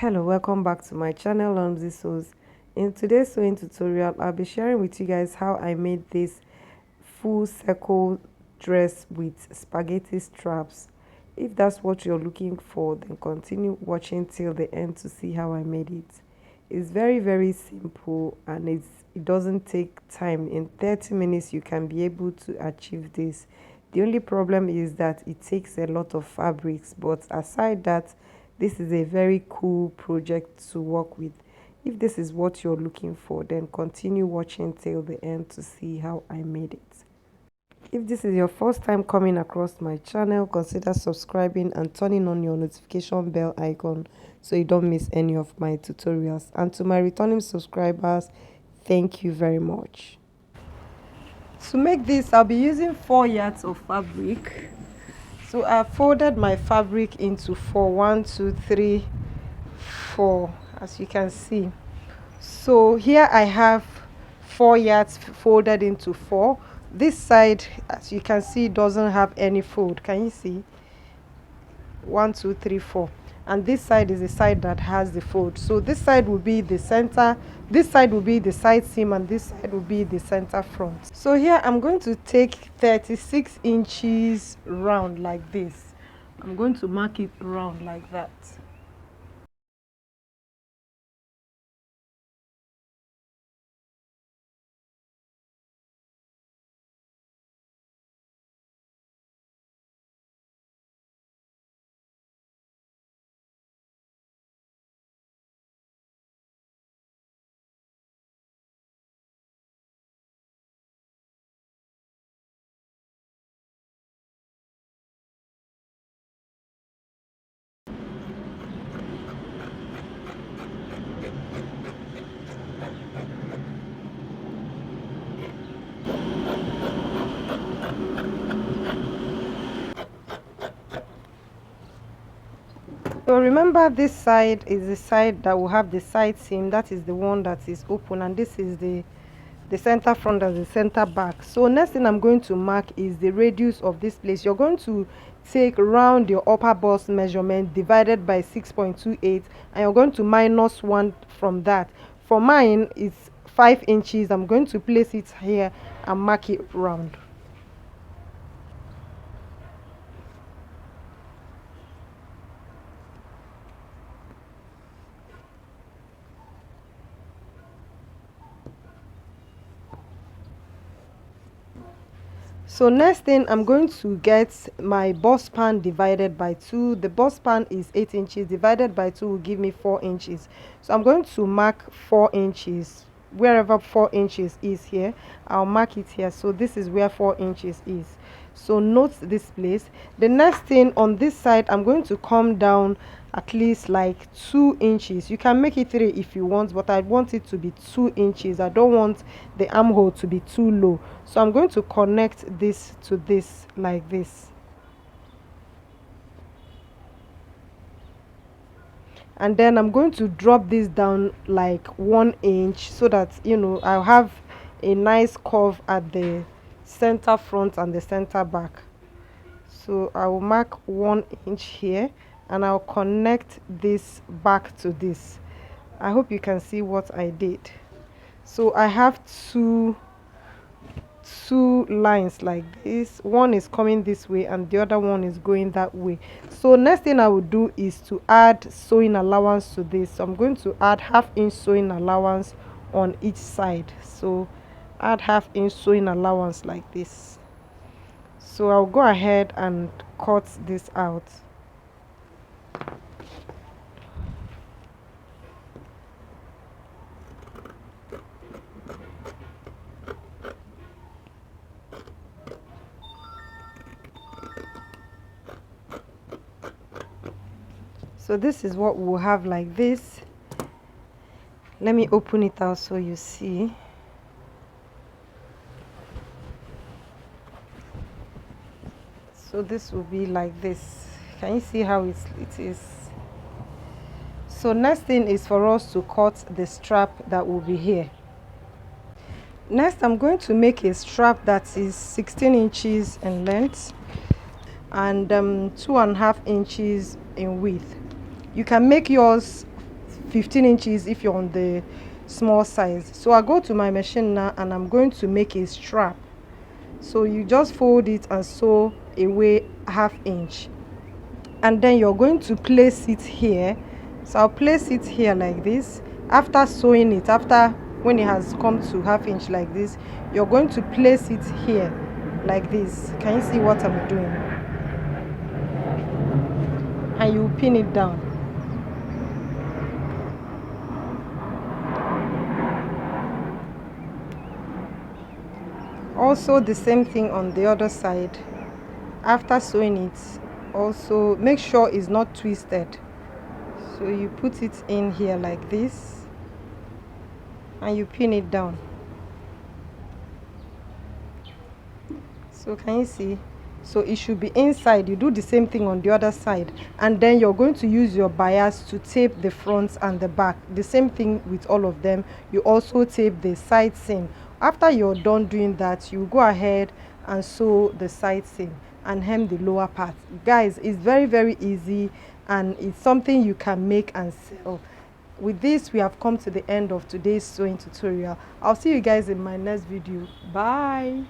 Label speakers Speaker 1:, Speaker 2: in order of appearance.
Speaker 1: Hello, welcome back to my channel Lumsy Sews. In today's sewing tutorial, I'll be sharing with you guys how I made this full circle dress with spaghetti straps. If that's what you're looking for, then continue watching till the end to see how I made it. It's very simple and it doesn't take time. In 30 minutes you can be able to achieve this. The only problem is that it takes a lot of fabrics, but aside that, this is a very cool project to work with. If this is what you're looking for, then continue watching till the end to see how I made it. If this is your first time coming across my channel, consider subscribing and turning on your notification bell icon so you don't miss any of my tutorials. And to my returning subscribers, thank you very much. To make this, I'll be using 4 yards of fabric. So I folded my fabric into 4, 1, 2, 3, 4, as you can see. So here I have 4 yards folded into 4. This side, as you can see, doesn't have any fold. Can you see? 1, 2, 3, 4. And this side is the side that has the fold. So this side will be the center, this side will be the side seam, and this side will be the center front. So here I'm going to take 36 inches round like this. I'm going to mark it round like that. So remember, this side is the side that will have the side seam. That is the one that is open, and this is the center front and the center back. So next thing I'm going to mark is the radius of this place. You're going to take round your upper bust measurement divided by 6.28, and you're going to minus 1 from that. For mine, it's 5 inches. I'm going to place it here and mark it round. So next thing, I'm going to get my bust span divided by 2. The bust span is 8 inches, divided by 2 will give me 4 inches. So I'm going to mark 4 inches. Wherever 4 inches is here, I'll mark it here. So this is where 4 inches is. So note this place. The next thing, on this side, I'm going to come down at least like 2 inches. You can make it 3 if you want, but I want it to be 2 inches. I don't want the armhole to be too low. So I'm going to connect this to this like this. And then I'm going to drop this down like 1 inch so that, you know, I'll have a nice curve at the center front and the center back. So I will mark 1 inch here, and I'll connect this back to this. I hope you can see what I did. So I have two lines like this. One is coming this way and the other one is going that way. So next thing I will do is to add sewing allowance to this. So I'm going to add ½ inch sewing allowance on each side. So add ½ inch sewing allowance like this. So I'll go ahead and cut this out. So this is what we'll have like this. Let me open it out so you see. So this will be like this. Can you see how it is? So next thing is for us to cut the strap that will be here. Next, I'm going to make a strap that is 16 inches in length and 2.5 inches in width. You can make yours 15 inches if you're on the small size. So I go to my machine now and I'm going to make a strap. So you just fold it and sew away 1/2 inch, and then you're going to place it here. So I'll place it here like this. After sewing it, after when it has come to 1/2 inch like this, you're going to place it here like this. Can you see what I'm doing? And you pin it down. Also the same thing on the other side. After sewing it, also make sure it's not twisted. So you put it in here like this and you pin it down. So can you see? So it should be inside. You do the same thing on the other side, and then you're going to use your bias to tape the front and the back. The same thing with all of them. You also tape the side seam. After you're done doing that, you go ahead and sew the side seam and hem the lower part. Guys, it's very easy, and it's something you can make and sell. With this, we have come to the end of today's sewing tutorial. I'll see you guys in my next video. Bye.